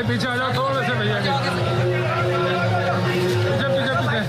पीछे आ जाओ थोड़े से भैया के पीछे पीछे पीछे।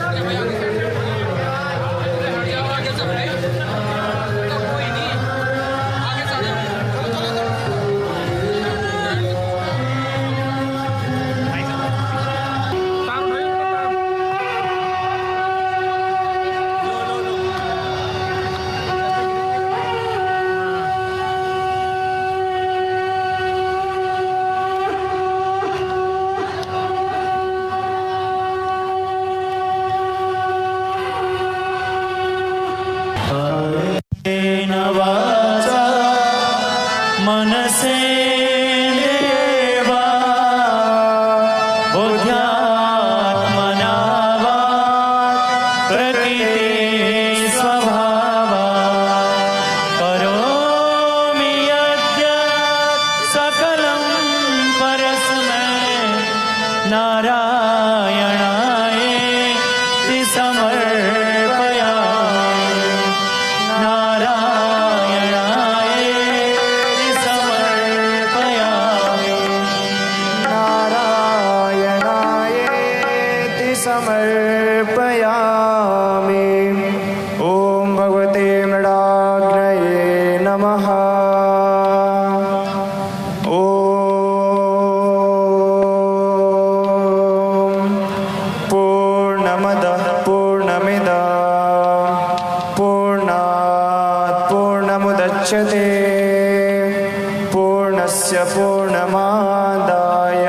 पूर्णस्य पूर्णमादाय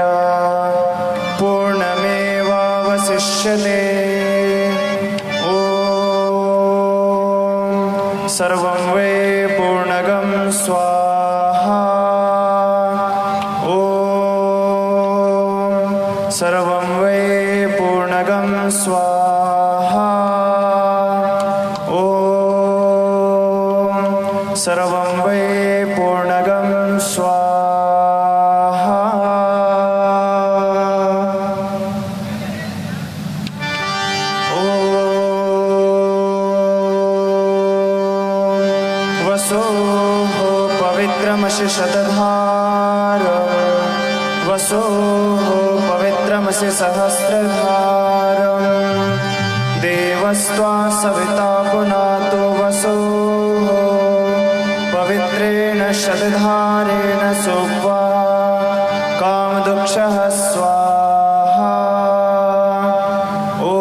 पूर्णमेवावशिष्यते। ॐ सर्वं वै पूर्णगं स्वाहा। ॐ सर्वं वै पूर्णगं स्वाहा। ॐ सर्वं वै पूर्णगं स्वाहा। ॐ वसोः पवित्रमसि शतधार। वसोः पवित्रमसि सहस्रधारम्। देवस्त्वा सविता पुनातो वसोः पवित्रेण शतधारेण सोक्त्वा कामदुक्षः स्वाहा। ॐ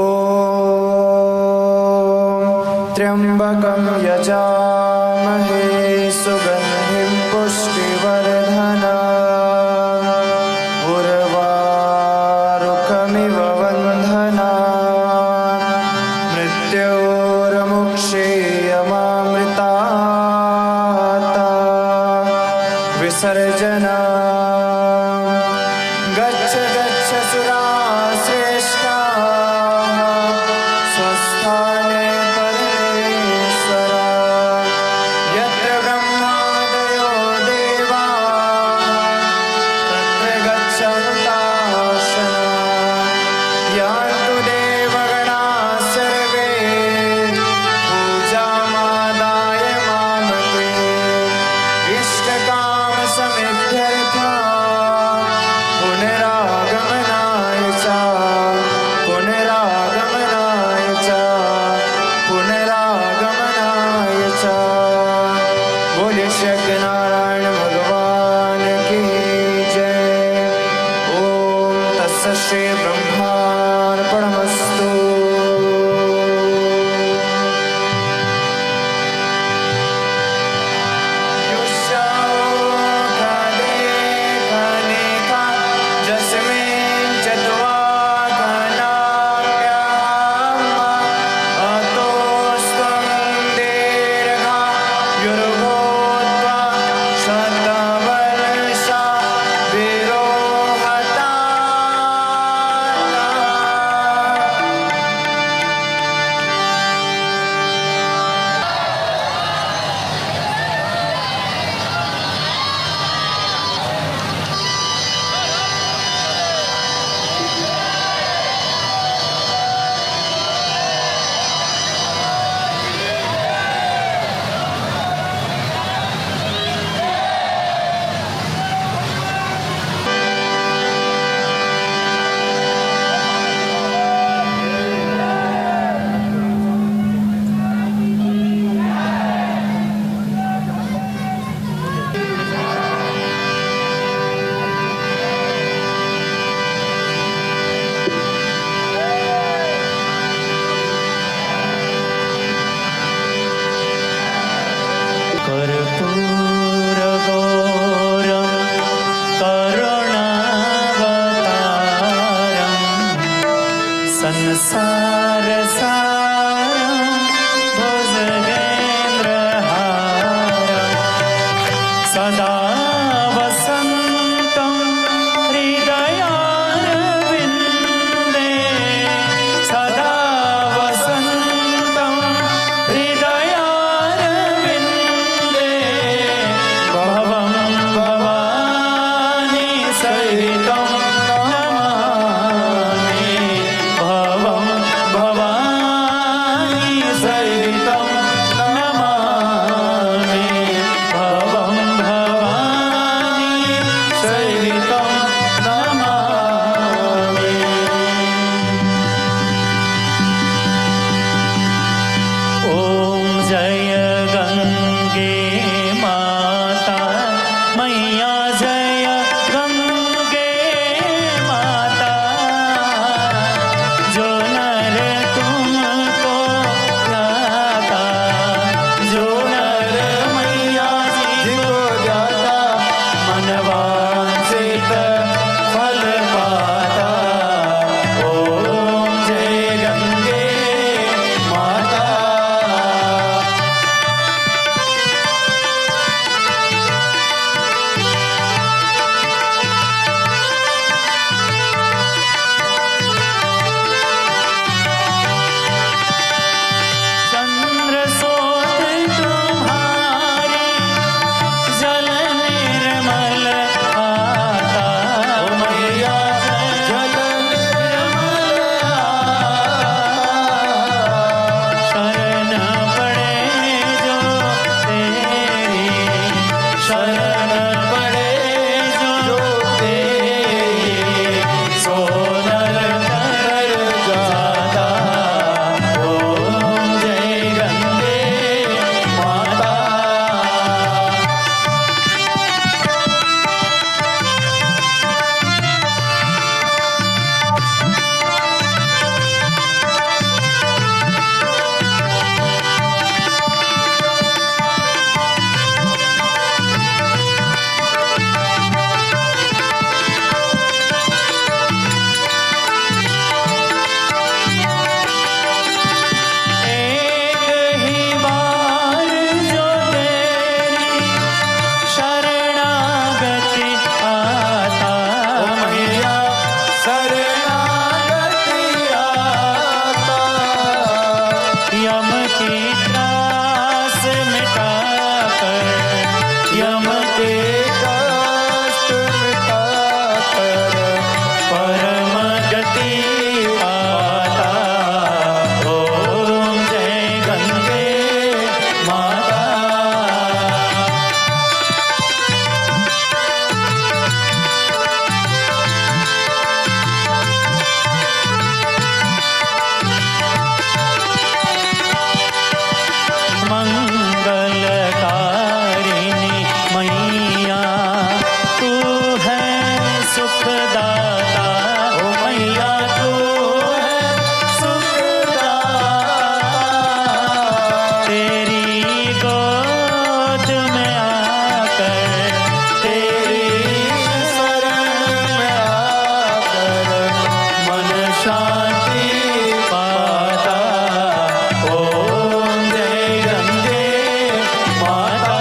त्र्यम्बकं यजामहे सुगन्धिं पुष्टिवर्धनम्। उर्वारुकमिव बन्धनान् मृत्योर्मुक्षीयमामृतात् विसर्जना। गच्छ गच्छ सुराश्रेष्ठाः स्वस्थाने परमेश्वर। यत्र ब्रह्मादयो देवाः तत्र गच्छन्तुदाशना। यान्तु देवगणाः सर्वे पूजामादाय मामके। इष्टकामसमित्यर्थं सार सारं भुजगेन्द्रहारं सदा वसन्तं हृदयारविन्दे सदा वसन्तं हृदयारविन्दे भवं भवानी सहितं नमामि भवं भवानी सहितं नमामि भवं भवानी सहितं नमामि। ॐ जय गंगे माता मैया जय गंगे माता जो नर तुमको जाता जो नर मैया जी को जाता मनवांछित फल पाता। ओम जय गंगे माता। चंद्र सोत तुम्हारी जल निर्मल आता मैया जल निर्मल शरण पड़े जो तेरी शरण पड़े जो तेरी सोनर कर जाता। ओम जय गंगे माता। एक ही बार जो तेरी शरणागति आता मैया शरणागति आता यम की त्रास मिटाकर यम के कष्ट मिटाकर परम गति पाता। ओम जय गंगे माता। मंगलकारिणी मैया तू है सुखदाता। ओ मैया तू है सुखदाता तेरी गोद में आकर तेरी शरण में आकर मन शांति पाता। ओम जय गंगे माता।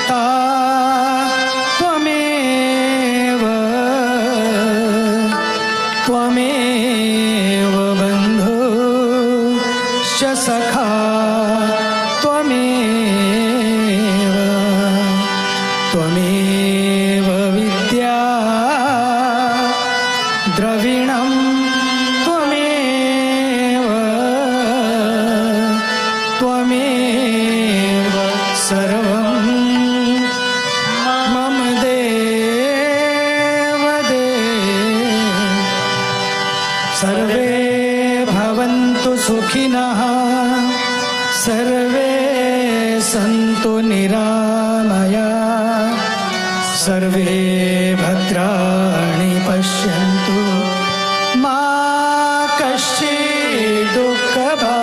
भ्राता त्वमेव त्वमेव बन्धुश्च सखा त्वमेव त्वमेव विद्या द्रविणं त्वमेव त्वमेव सर्वं मम देव सर्वे भवन्तु सुखिनः सर्वे सन्तु निरामया सर्वे भद्राणि पश्यन्तु मा कश्चित् दुःखभाग्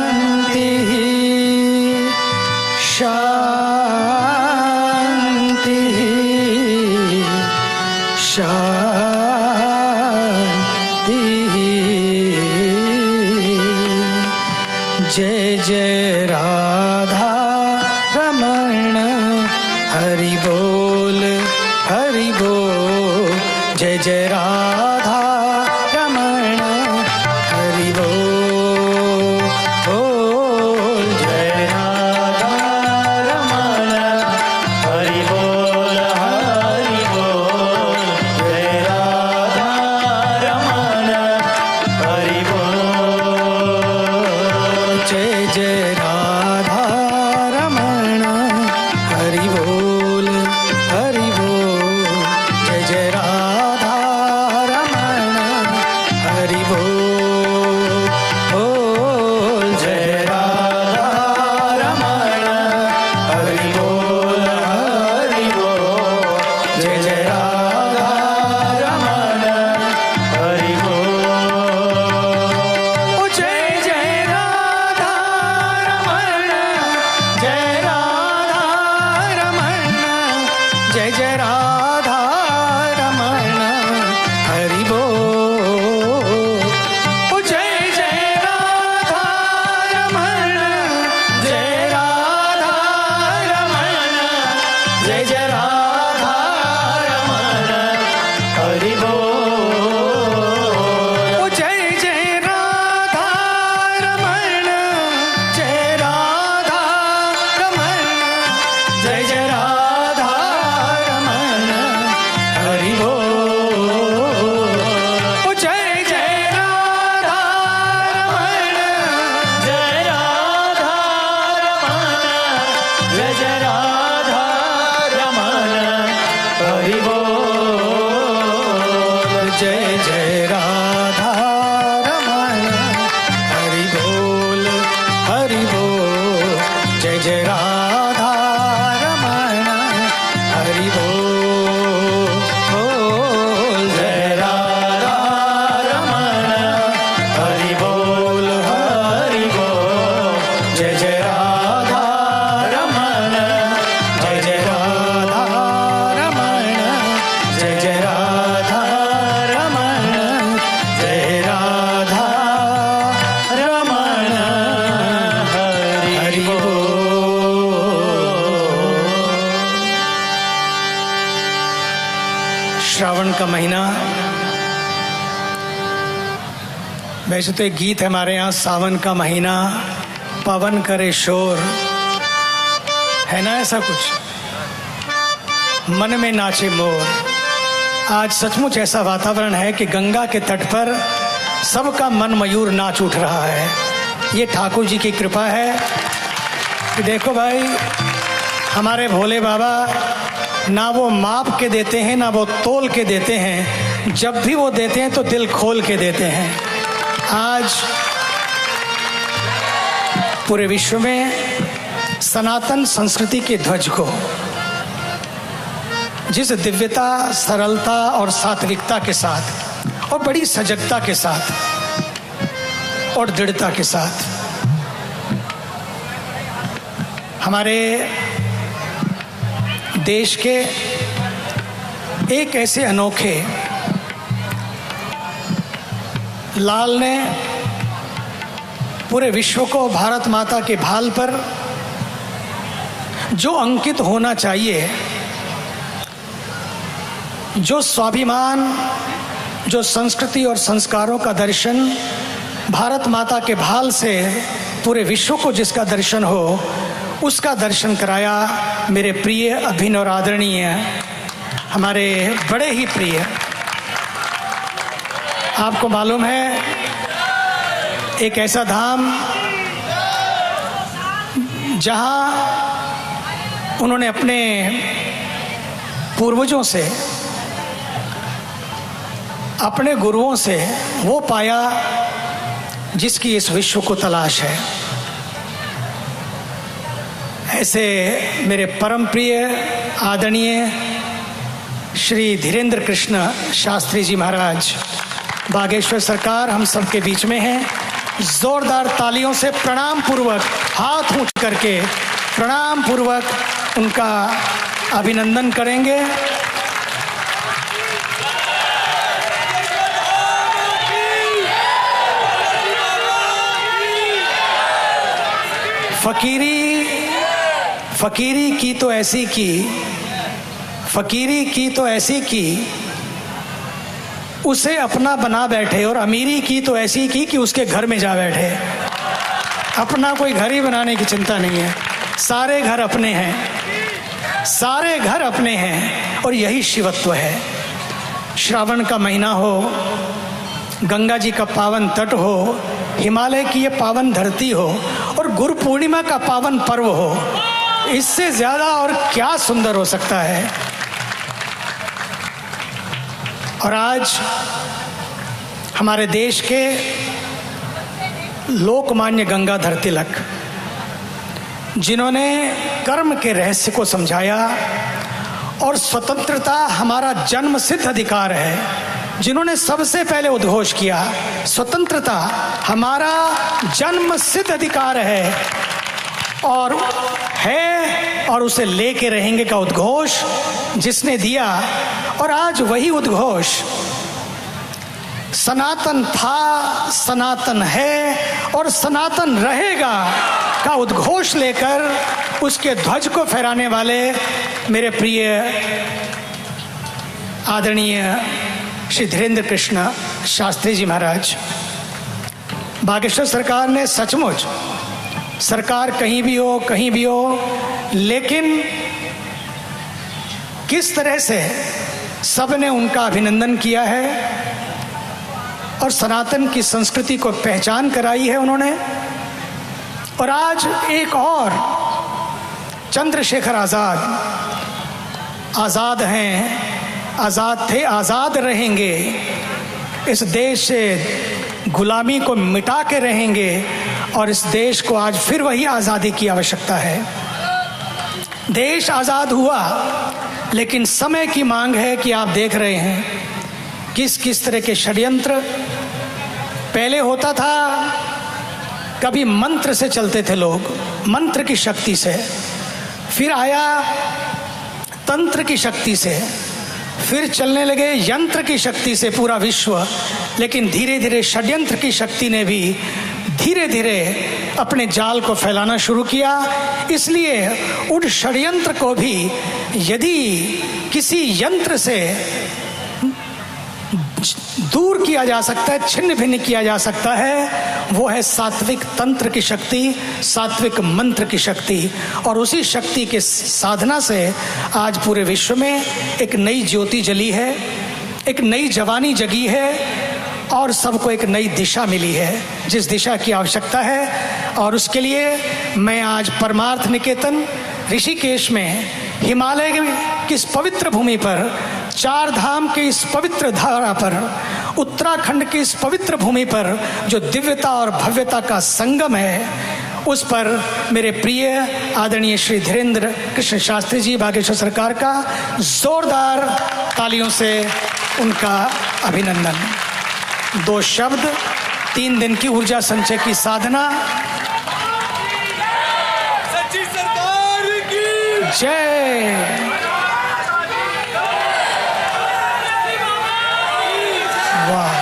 शान्तिः शान्तिः शान्तिः जय जय राधा रमण हरि बोल जय जय राधा रमण हरि बोल जय राधा रमण हरि बोल जय राधा रमण हरि बोल जय जय राधा रमण हरि बोल जय जय राधा रमण हरि बोल जय राधा रमण हरि बोल जय जय राधा रमण हरि बोल जय जय राधा रमण जय राधा रमण जय जय राधा रमण हरि बोल जय जय राधा रमण जय राधा रमण जय जय राधा रमण हरि बोल जय जय राधा रमण जय राधा रमण जय जय राधा रमण हरि बोल जय जय राधा रमण जय राधा रमण जय जय राधा रमण हरि बोल जय जय राधा रमण हरि बोल जय जय राधा रमण हरि बोल जय राधा रमण हरि बोल जय जय राधा रमण जय जय राधा रमण जय जय राधा रमण जय राधा रमण हरि बोल। श्रावण का महीना, वैसे तो एक गीत है हमारे यहाँ, सावन का महीना पवन करे शोर, है ना ऐसा कुछ, मन में नाचे मोर। आज सचमुच ऐसा वातावरण है कि गंगा के तट पर सबका मन मयूर नाच उठ रहा है। ये ठाकुर जी की कृपा है कि देखो भाई, हमारे भोले बाबा ना वो माप के देते हैं ना वो तोल के देते हैं, जब भी वो देते हैं तो दिल खोल के देते हैं। आज पूरे विश्व में सनातन संस्कृति के ध्वज को जिस दिव्यता, सरलता और सात्विकता के साथ और बड़ी सजगता के साथ और दृढ़ता के साथ हमारे देश के एक ऐसे अनोखे लाल ने पूरे विश्व को भारत माता के भाल पर जो अंकित होना चाहिए, जो स्वाभिमान, जो संस्कृति और संस्कारों का दर्शन भारत माता के भाल से पूरे विश्व को जिसका दर्शन हो, उसका दर्शन कराया मेरे प्रिय, अभिन्न और आदरणीय, हमारे बड़े ही प्रिय। आपको मालूम है, एक ऐसा धाम जहां उन्होंने अपने पूर्वजों से, अपने गुरुओं से वो पाया जिसकी इस विश्व को तलाश है। ऐसे मेरे परम प्रिय आदरणीय श्री धीरेन्द्र कृष्ण शास्त्री जी महाराज बागेश्वर सरकार हम सबके बीच में हैं। जोरदार तालियों से प्रणाम पूर्वक, हाथ ऊंच करके प्रणाम पूर्वक उनका अभिनंदन करेंगे। फकीरी की तो ऐसी की, फकीरी की तो ऐसी की उसे अपना बना बैठे, और अमीरी की तो ऐसी की कि उसके घर में जा बैठे। अपना कोई घर ही बनाने की चिंता नहीं है, सारे घर अपने हैं, सारे घर अपने हैं, और यही शिवत्व है। श्रावण का महीना हो, गंगा जी का पावन तट हो, हिमालय की ये पावन धरती हो, और गुरु पूर्णिमा का पावन पर्व हो, इससे ज्यादा और क्या सुंदर हो सकता है। और आज हमारे देश के लोकमान्य गंगाधर तिलक, जिन्होंने कर्म के रहस्य को समझाया और स्वतंत्रता हमारा जन्मसिद्ध अधिकार है, जिन्होंने सबसे पहले उद्घोष किया स्वतंत्रता हमारा जन्मसिद्ध अधिकार है और उसे लेके रहेंगे का उद्घोष जिसने दिया, और आज वही उद्घोष सनातन था, सनातन है और सनातन रहेगा का उद्घोष लेकर उसके ध्वज को फहराने वाले मेरे प्रिय आदरणीय श्री धीरेन्द्र कृष्ण शास्त्री जी महाराज। बागेश्वर सरकार ने सचमुच, सरकार कहीं भी हो, लेकिन किस तरह से सबने उनका अभिनंदन किया है और सनातन की संस्कृति को पहचान कराई है उन्होंने। और आज एक और चंद्रशेखर आज़ाद हैं, आज़ाद थे, आज़ाद रहेंगे, इस देश से गुलामी को मिटा के रहेंगे, और इस देश को आज फिर वही आज़ादी की आवश्यकता है। देश आज़ाद हुआ, लेकिन समय की मांग है कि आप देख रहे हैं किस किस तरह के षड्यंत्र पहले होता था। कभी मंत्र से चलते थे लोग, मंत्र की शक्ति से, फिर आया तंत्र की शक्ति से, फिर चलने लगे यंत्र की शक्ति से पूरा विश्व, लेकिन धीरे धीरे षड्यंत्र की शक्ति ने भी धीरे धीरे अपने जाल को फैलाना शुरू किया। इसलिए उन षड्यंत्र को भी यदि किसी यंत्र से दूर किया जा सकता है, छिन्न भिन्न किया जा सकता है, वो है सात्विक तंत्र की शक्ति, सात्विक मंत्र की शक्ति। और उसी शक्ति के साधना से आज पूरे विश्व में एक नई ज्योति जली है, एक नई जवानी जगी है, और सबको एक नई दिशा मिली है, जिस दिशा की आवश्यकता है। और उसके लिए मैं आज परमार्थ निकेतन ऋषिकेश में, हिमालय की इस पवित्र भूमि पर, चार धाम की इस पवित्र धारा पर, उत्तराखंड की इस पवित्र भूमि पर जो दिव्यता और भव्यता का संगम है, उस पर मेरे प्रिय आदरणीय श्री धीरेन्द्र कृष्ण शास्त्री जी बागेश्वर सरकार का जोरदार तालियों से उनका अभिनंदन। 2 शब्द, 3 दिन की ऊर्जा संचय की साधना। सच्ची सरकार की जय। वाह,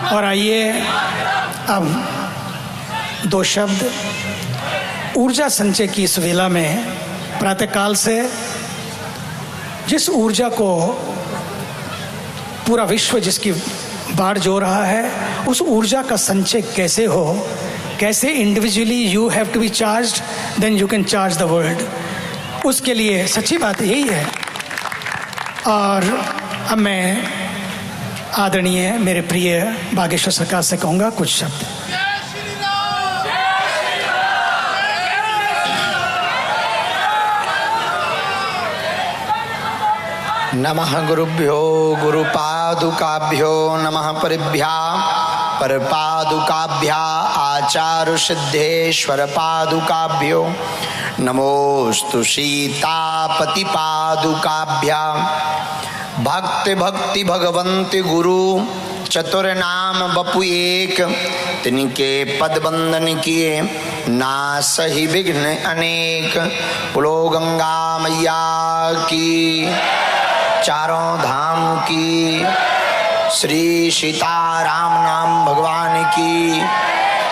और आइए अब दो शब्द ऊर्जा संचय की इस वेला में प्रातःकाल से जिस ऊर्जा को पूरा विश्व जिसकी बाढ़ जो रहा है, उस ऊर्जा का संचय कैसे हो, कैसे individually you have to be charged then you can charge the world, उसके लिए सच्ची बात यही है। और अब मैं आदरणीय मेरे प्रिय बागेश्वर सरकार से कहूँगा कुछ शब्द। नमः गुरुभ्यो गुरुपादुकाभ्यो नमः परिभ्या परपादुकाभ्या आचार्य सिद्धेश्वर पादुकाभ्यो नमोस्तु सीतापति पादुकाभ्या भक्ति भक्ति भगवंत गुरु चतुर नाम बपु एक, तिनके पद बंदन किए ना सही विघ्न अनेक। बोलो गंगा मैया की, चारों धाम की, श्री सीताराम नाम भगवान की,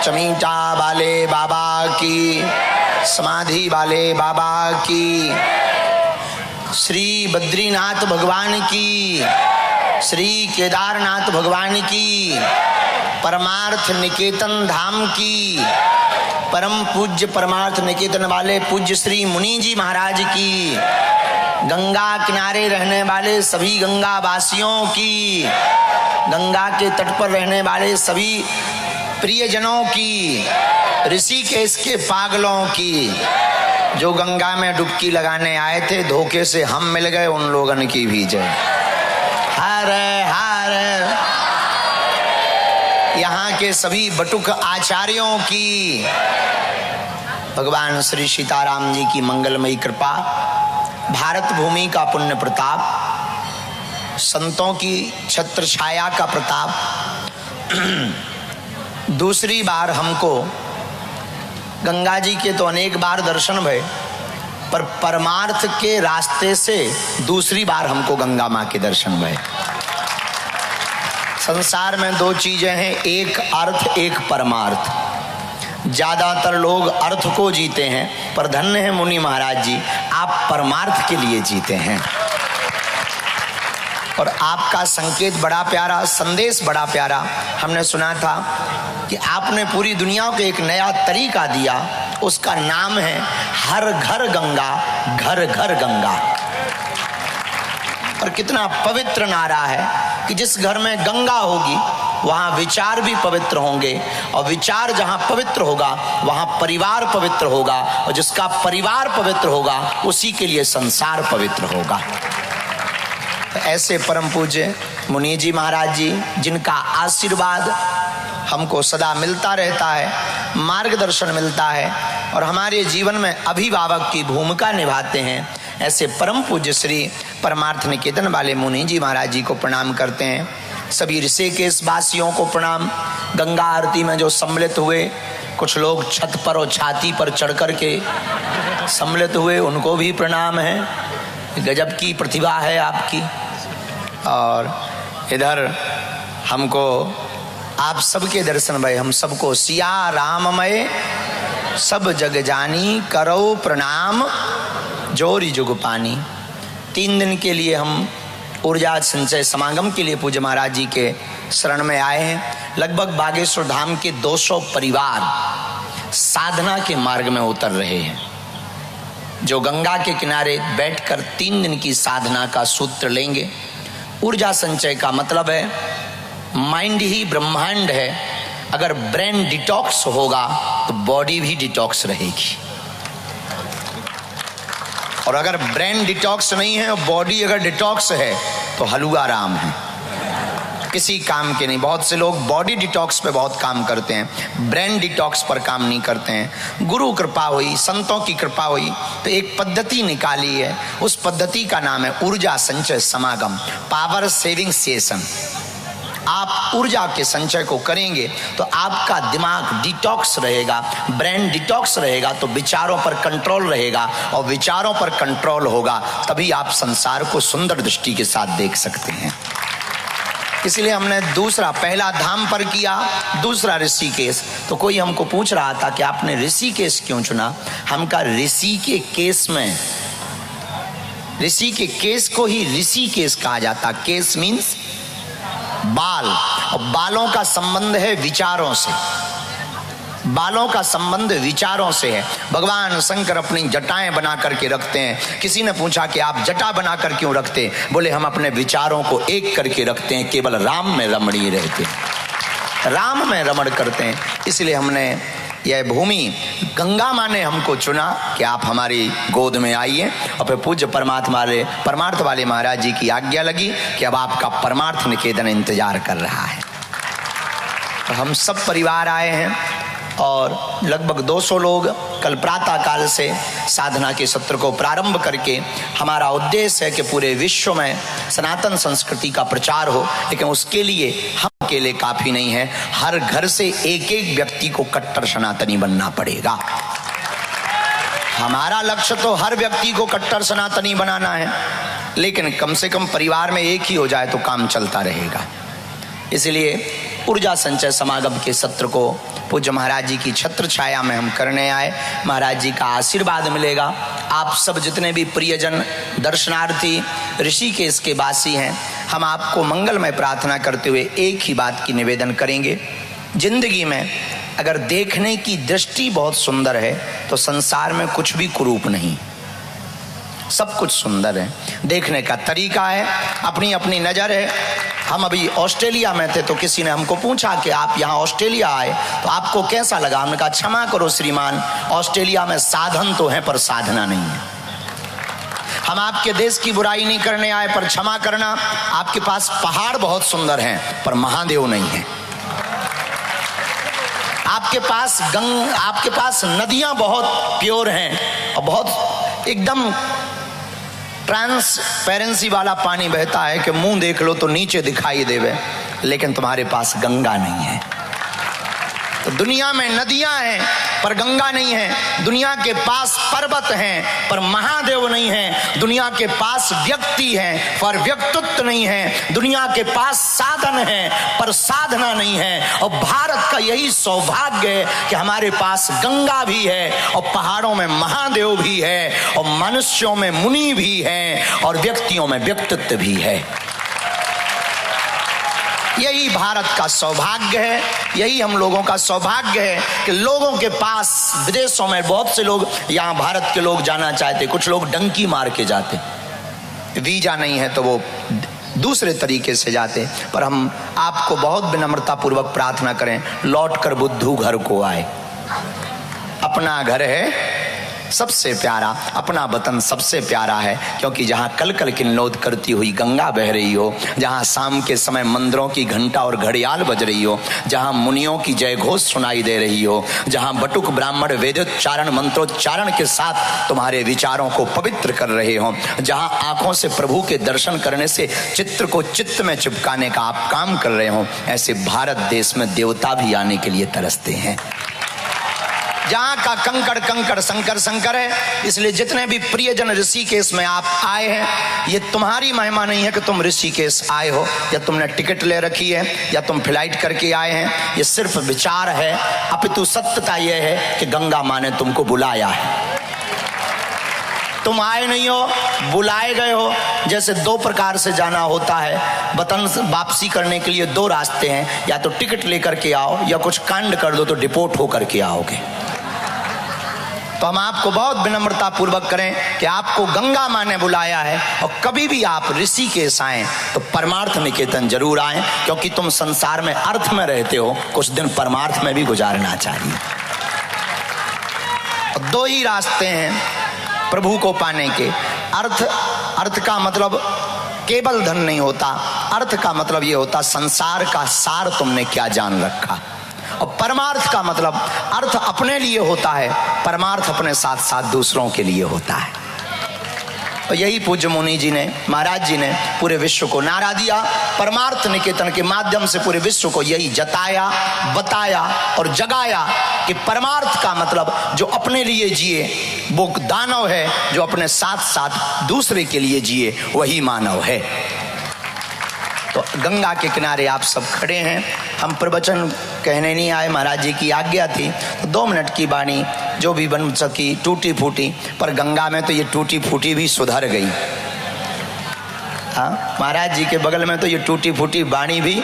चमीटा वाले बाबा की, समाधि वाले बाबा की, श्री बद्रीनाथ भगवान की, श्री केदारनाथ भगवान की, परमार्थ निकेतन धाम की, परम पूज्य परमार्थ निकेतन वाले पूज्य श्री मुनि जी महाराज की, गंगा किनारे रहने वाले सभी गंगा वासियों की, गंगा के तट पर रहने वाले सभी प्रियजनों की, ऋषिकेश के पागलों की, जो गंगा में डुबकी लगाने आए थे धोखे से हम मिल गए, उन लोगन की भी जय। हर हर यहाँ के सभी बटुक आचार्यों की, भगवान श्री सीताराम जी की मंगलमयी कृपा, भारत भूमि का पुण्य प्रताप, संतों की छत्र छाया का प्रताप। दूसरी बार हमको गंगा जी के तो अनेक बार दर्शन भये, पर परमार्थ के रास्ते से दूसरी बार हमको गंगा माँ के दर्शन भये। संसार में दो चीजें हैं, एक अर्थ एक परमार्थ। ज्यादातर लोग अर्थ को जीते हैं, पर धन्य है मुनि महाराज जी, आप परमार्थ के लिए जीते हैं। और आपका संकेत बड़ा प्यारा, संदेश बड़ा प्यारा। हमने सुना था कि आपने पूरी दुनिया को एक नया तरीका दिया, उसका नाम है हर घर गंगा, घर घर गंगा। और कितना पवित्र नारा है कि जिस घर में गंगा होगी वहाँ विचार भी पवित्र होंगे, और विचार जहाँ पवित्र होगा वहाँ परिवार पवित्र होगा, और जिसका परिवार पवित्र होगा उसी के लिए संसार पवित्र होगा। तो ऐसे परम पूज्य मुनि जी महाराज जी, जिनका आशीर्वाद हमको सदा मिलता रहता है, मार्गदर्शन मिलता है और हमारे जीवन में अभिभावक की भूमिका निभाते हैं, ऐसे परम पूज्य श्री परमार्थ निकेतन वाले मुनि जी महाराज जी को प्रणाम करते हैं। सभी ऋषिकेश वासियों को प्रणाम। गंगा आरती में जो सम्मिलित हुए, कुछ लोग छत पर और छाती पर चढ़ कर के सम्मिलित हुए, उनको भी प्रणाम है। गजब की प्रतिभा है आपकी। और इधर हमको आप सबके दर्शन भय, हम सबको सिया राममय सब जग जानी, करो प्रणाम जोरी जुग पानी। 3 दिन के लिए हम ऊर्जा संचय समागम के लिए पूज्य महाराज जी के शरण में आए हैं। लगभग बागेश्वर धाम के 200 परिवार साधना के मार्ग में उतर रहे हैं, जो गंगा के किनारे बैठकर 3 दिन की साधना का सूत्र लेंगे। ऊर्जा संचय का मतलब है माइंड ही ब्रह्मांड है। अगर ब्रेन डिटॉक्स होगा तो बॉडी भी डिटॉक्स रहेगी, और अगर ब्रेन डिटॉक्स नहीं है और बॉडी अगर डिटॉक्स है तो हलुआ राम है, किसी काम के नहीं। बहुत से लोग बॉडी डिटॉक्स पे बहुत काम करते हैं, ब्रेन डिटॉक्स पर काम नहीं करते हैं। गुरु कृपा हुई, संतों की कृपा हुई तो एक पद्धति निकाली है, उस पद्धति का नाम है ऊर्जा संचय समागम, पावर सेविंग सेशन। आप ऊर्जा के संचय को करेंगे तो आपका दिमाग डिटॉक्स रहेगा, ब्रेन डिटॉक्स रहेगा, तो विचारों पर कंट्रोल रहेगा, और विचारों पर कंट्रोल होगा तभी आप संसार को सुंदर दृष्टि के साथ देख सकते हैं। इसलिए हमने दूसरा, पहला धाम पर किया, दूसरा ऋषिकेश। तो कोई हमको पूछ रहा था कि आपने ऋषिकेश क्यों चुना? हम कहा ऋषि के केस में, ऋषि के केस को ही ऋषिकेश कहा जाता। केस मीन्स बाल, और बालों का संबंध है विचारों से, बालों का संबंध विचारों से है। भगवान शंकर अपनी जटाएं बना करके रखते हैं। किसी ने पूछा कि आप जटा बनाकर क्यों रखते? बोले हम अपने विचारों को एक करके रखते हैं, केवल राम में रमणीय रहते हैं, राम में रमण करते हैं। इसलिए हमने यह भूमि गंगा माँ ने हमको चुना कि आप हमारी गोद में आइए। और फिर पूज्य परमार्थ वाले महाराज जी की आज्ञा लगी कि अब आपका परमार्थ निकेतन इंतजार कर रहा है। तो हम सब परिवार आए हैं और लगभग 200 लोग कल प्रातः काल से साधना के सत्र को प्रारंभ करके, हमारा उद्देश्य है कि पूरे विश्व में सनातन संस्कृति का प्रचार हो। लेकिन उसके लिए हम अकेले काफी नहीं है, हर घर से एक एक व्यक्ति को कट्टर सनातनी बनना पड़ेगा। हमारा लक्ष्य तो हर व्यक्ति को कट्टर सनातनी बनाना है, लेकिन कम से कम परिवार में एक ही हो जाए तो काम चलता रहेगा। इसलिए ऊर्जा संचय समागम के सत्र को पूज्य महाराज जी की छत्र छाया में हम करने आए। महाराज जी का आशीर्वाद मिलेगा। आप सब जितने भी प्रियजन दर्शनार्थी ऋषिकेश के वासी हैं, हम आपको मंगलमय प्रार्थना करते हुए एक ही बात की निवेदन करेंगे। जिंदगी में अगर देखने की दृष्टि बहुत सुंदर है तो संसार में कुछ भी कुरूप नहीं, सब कुछ सुंदर है। देखने का तरीका है, अपनी अपनी नजर है। हम अभी ऑस्ट्रेलिया में थे तो किसी ने हमको पूछा कि आप यहाँ ऑस्ट्रेलिया आए तो आपको कैसा लगा? हमने कहा क्षमा करो श्रीमान, ऑस्ट्रेलिया में साधन तो है पर साधना नहीं है। हम आपके देश की बुराई नहीं करने आए, पर क्षमा करना, आपके पास पहाड़ बहुत सुंदर हैं पर महादेव नहीं है। आपके पास नदियां बहुत प्योर हैं और बहुत एकदम ट्रांसपेरेंसी वाला पानी बहता है कि मुंह देख लो तो नीचे दिखाई देवे, लेकिन तुम्हारे पास गंगा नहीं है। तो दुनिया में नदियां हैं पर गंगा नहीं है, दुनिया के पास पर्वत हैं पर महादेव नहीं है, दुनिया के पास व्यक्ति हैं पर व्यक्तित्व नहीं है, दुनिया के पास साधन है पर साधना नहीं है। और भारत का यही सौभाग्य है कि हमारे पास गंगा भी है और पहाड़ों में महादेव भी है और मनुष्यों में मुनि भी हैं और व्यक्तियों में व्यक्तित्व भी है। यही भारत का सौभाग्य है, यही हम लोगों का सौभाग्य है कि लोगों के पास, विदेशों में बहुत से लोग, यहाँ भारत के लोग जाना चाहते, कुछ लोग डंकी मार के जाते, वीजा नहीं है तो वो दूसरे तरीके से जाते। पर हम आपको बहुत विनम्रता पूर्वक प्रार्थना करें, लौट कर बुद्धू घर को आए। अपना घर है सबसे प्यारा, अपना वतन सबसे प्यारा है, क्योंकि जहाँ कल कल किन्नौत करती हुई गंगा बह रही हो, जहाँ शाम के समय मंदिरों की घंटा और घड़ियाल बज रही हो, जहाँ मुनियों की जय घोष सुनाई दे रही हो, जहाँ बटुक ब्राह्मण वेदोच्चारण मंत्रोच्चारण के साथ तुम्हारे विचारों को पवित्र कर रहे हो, जहाँ आंखों से प्रभु के दर्शन करने से चित्र को चित्त में चिपकाने का आप काम कर रहे हो, ऐसे भारत देश में देवता भी आने के लिए तरसते हैं। जहाँ का कंकड़ कंकड़ शंकर शंकर है। इसलिए जितने भी प्रियजन ऋषिकेश में आप आए हैं, ये तुम्हारी महिमा नहीं है कि तुम ऋषिकेश आए हो या तुमने टिकट ले रखी है या तुम फ्लाइट करके आए हैं, ये सिर्फ विचार है। अपितु सत्यता यह है कि गंगा माँ ने तुमको बुलाया है, तुम आए नहीं हो, बुलाए गए हो। जैसे दो प्रकार से जाना होता है, वतन वापसी करने के लिए दो रास्ते हैं, या तो टिकट लेकर के आओ या कुछ कांड कर दो तो डिपोर्ट होकर के आओगे। तो हम आपको बहुत विनम्रता पूर्वक करें कि आपको गंगा माँ ने बुलाया है, और कभी भी आप ऋषिकेश आए तो परमार्थ निकेतन जरूर आए, क्योंकि तुम संसार में अर्थ में रहते हो, कुछ दिन परमार्थ में भी गुजारना चाहिए। दो ही रास्ते हैं प्रभु को पाने के। अर्थ का मतलब केवल धन नहीं होता, अर्थ का मतलब ये होता संसार का सार तुमने क्या जान रखा। और परमार्थ का मतलब अर्थ अपने लिए होता है, परमार्थ अपने साथ साथ दूसरों के लिए होता है। और यही पूज्य मुनि जी ने, महाराज जी ने पूरे विश्व को नारा दिया, परमार्थ निकेतन के माध्यम से पूरे विश्व को यही जताया, बताया और जगाया कि परमार्थ का मतलब जो अपने लिए जिए वो दानव है, जो अपने साथ साथ दूसरे के लिए जिए वही मानव है। तो गंगा के किनारे आप सब खड़े हैं। हम प्रवचन कहने नहीं आए, महाराज जी की आज्ञा थी तो 2 मिनट की वाणी जो भी बन सकी टूटी फूटी, पर गंगा में तो ये टूटी फूटी भी सुधर गई। हाँ, महाराज जी के बगल में तो ये टूटी फूटी वाणी भी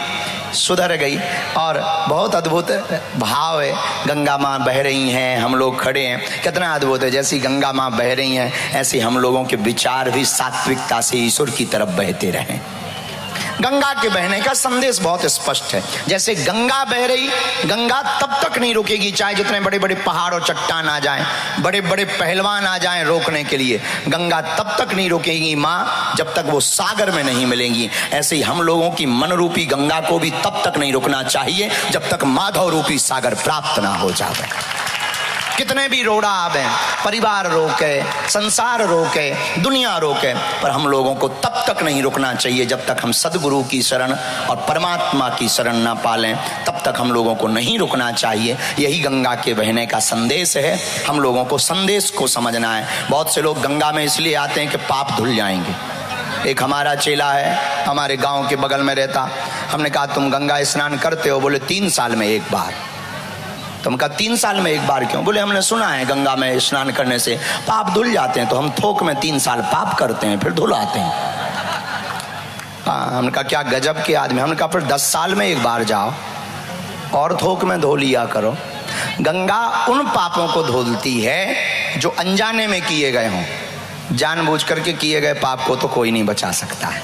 सुधर गई और बहुत अद्भुत भाव है। गंगा माँ बह रही हैं, हम लोग खड़े हैं, कितना अद्भुत है। जैसी गंगा माँ बह रही हैं ऐसे हम लोगों के विचार भी सात्विकता से ईश्वर की तरफ बहते रहें। गंगा के बहने का संदेश बहुत स्पष्ट है। जैसे गंगा बह रही, गंगा तब तक नहीं रुकेगी चाहे जितने बड़े बड़े पहाड़ और चट्टान आ जाएं, बड़े बड़े पहलवान आ जाएं रोकने के लिए, गंगा तब तक नहीं रुकेगी माँ जब तक वो सागर में नहीं मिलेंगी। ऐसे ही हम लोगों की मन रूपी गंगा को भी तब तक नहीं रुकना चाहिए जब तक माधव रूपी सागर प्राप्त ना हो जाए। कितने भी रोड़ा आवे, परिवार रोके, संसार रोके, दुनिया रोके, पर हम लोगों को तब तक नहीं रुकना चाहिए जब तक हम सदगुरु की शरण और परमात्मा की शरण ना पालें, तब तक हम लोगों को नहीं रुकना चाहिए। यही गंगा के बहने का संदेश है। हम लोगों को संदेश को समझना है। बहुत से लोग गंगा में इसलिए आते हैं कि पाप धुल जाएंगे। एक हमारा चेला है, हमारे गांव के बगल में रहता। हमने कहा तुम गंगा स्नान करते हो? बोले 3 साल में एक बार। तुम कहा 3 साल में एक बार क्यों? बोले हमने सुना है गंगा में स्नान करने से पाप धुल जाते हैं, तो हम थोक में 3 साल पाप करते हैं फिर धुल आते हैं। हमने कहा क्या गजब के आदमी। हमने कहा फिर 10 साल में एक बार जाओ और थोक में धो लिया करो। गंगा उन पापों को धुलती है जो अनजाने में किए गए हों। जानबूझ करके किए गए पाप को तो कोई नहीं बचा सकता है।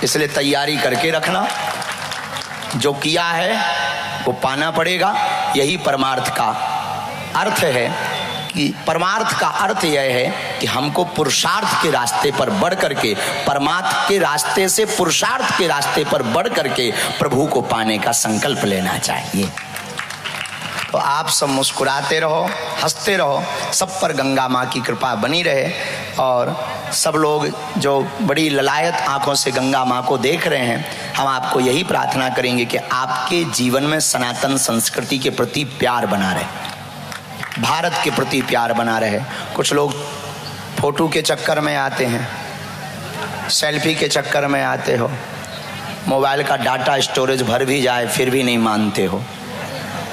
इसलिए तैयारी करके रखना, जो किया है वो पाना पड़ेगा। यही परमार्थ का अर्थ है कि परमार्थ का अर्थ यह है कि हमको पुरुषार्थ के रास्ते पर बढ़ करके, परमार्थ के रास्ते से पुरुषार्थ के रास्ते पर बढ़ करके प्रभु को पाने का संकल्प लेना चाहिए। तो आप सब मुस्कुराते रहो, हंसते रहो, सब पर गंगा माँ की कृपा बनी रहे और सब लोग जो बड़ी ललायत आंखों से गंगा माँ को देख रहे हैं, हम आपको यही प्रार्थना करेंगे कि आपके जीवन में सनातन संस्कृति के प्रति प्यार बना रहे, भारत के प्रति प्यार बना रहे। कुछ लोग फोटो के चक्कर में आते हैं, सेल्फी के चक्कर में आते हो, मोबाइल का डाटा स्टोरेज भर भी जाए फिर भी नहीं मानते हो।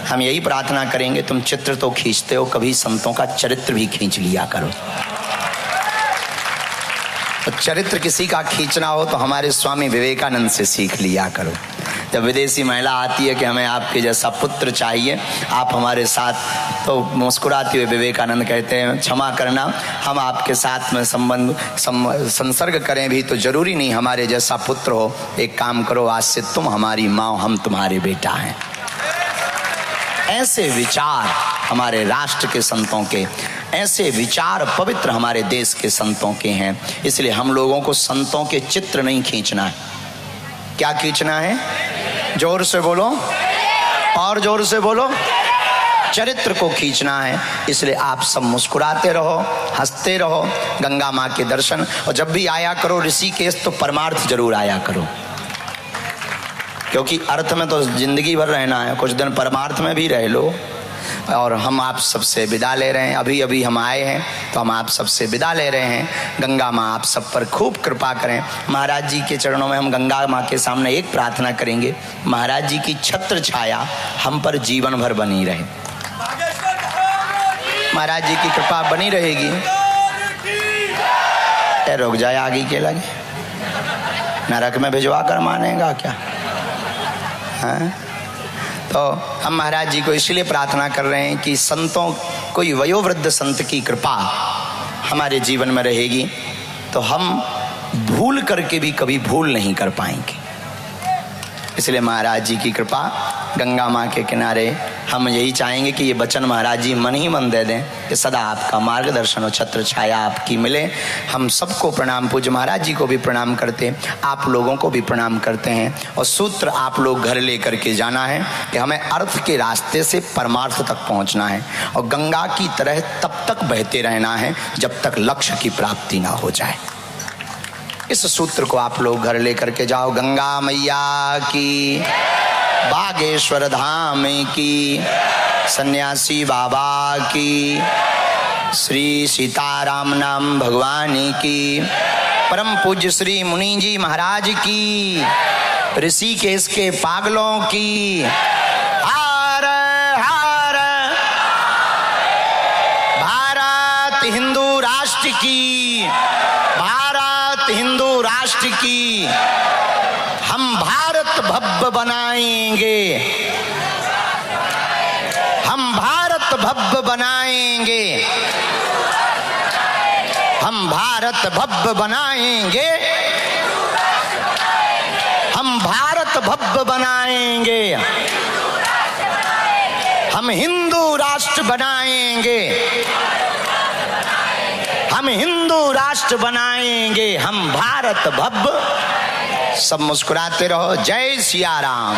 हम यही प्रार्थना करेंगे तुम चित्र तो खींचते हो, कभी संतों का चरित्र भी खींच लिया करो। तो चरित्र किसी का खींचना हो तो हमारे स्वामी विवेकानंद से सीख लिया करो। जब विदेशी महिला आती है कि हमें आपके जैसा पुत्र चाहिए, आप हमारे साथ, तो मुस्कुराते हुए विवेकानंद कहते हैं क्षमा करना, हम आपके साथ में संसर्ग करें भी तो जरूरी नहीं हमारे जैसा पुत्र हो। एक काम करो, आज से तुम हमारी माँ, हम तुम्हारे बेटा हैं। ऐसे विचार हमारे राष्ट्र के संतों के, ऐसे विचार पवित्र हमारे देश के संतों के हैं। इसलिए हम लोगों को संतों के चित्र नहीं खींचना है। क्या खींचना है? जोर से बोलो, और जोर से बोलो, चरित्र को खींचना है। इसलिए आप सब मुस्कुराते रहो, हंसते रहो, गंगा माँ के दर्शन, और जब भी आया करो ऋषिकेश तो परमार्थ जरूर आया करो, क्योंकि अर्थ में तो जिंदगी भर रहना है, कुछ दिन परमार्थ में भी रह लो। और हम आप सबसे विदा ले रहे हैं। अभी अभी हम आए हैं तो हम आप सबसे विदा ले रहे हैं। गंगा माँ आप सब पर खूब कृपा करें। महाराज जी के चरणों में हम गंगा माँ के सामने एक प्रार्थना करेंगे, महाराज जी की छत्र छाया हम पर जीवन भर बनी रहे। महाराज जी की कृपा बनी रहेगी। रुक जाए आगे के लगे, नरक में भिजवा कर मानेगा क्या? हाँ? तो हम महाराज जी को इसलिए प्रार्थना कर रहे हैं कि संतों, कोई वयोवृद्ध संत की कृपा हमारे जीवन में रहेगी तो हम भूल करके भी कभी भूल नहीं कर पाएंगे। इसलिए महाराज जी की कृपा गंगा माँ के किनारे हम यही चाहेंगे कि ये वचन महाराज जी मन ही मन दे दें कि सदा आपका मार्गदर्शन और छत्र छाया आपकी मिले। हम सबको प्रणाम, पूज्य महाराज जी को भी प्रणाम करते हैं, आप लोगों को भी प्रणाम करते हैं। और सूत्र आप लोग घर ले करके जाना है कि हमें अर्थ के रास्ते से परमार्थ तक पहुंचना है और गंगा की तरह तब तक बहते रहना है जब तक लक्ष्य की प्राप्ति ना हो जाए। इस सूत्र को आप लोग घर लेकर के जाओ। गंगा मैया की, बागेश्वर धाम की, सन्यासी बाबा की, श्री सीताराम नाम भगवान की, परम पूज्य श्री मुनि जी महाराज की। ऋषिकेश के पागलों की हार हार, भारत हिंदू राष्ट्र की, भारत हिंदू राष्ट्र की। हम भारत भव्य बनाएंगे, हम भारत भव्य बनाएंगे, हम भारत भव्य बनाएंगे, हम भारत भव्य बनाएंगे, हम हिंदू राष्ट्र बनाएंगे, हम हिंदू राष्ट्र बनाएंगे, हम भारत भव्य। सब मुस्कुराते रहो। जय सिया राम।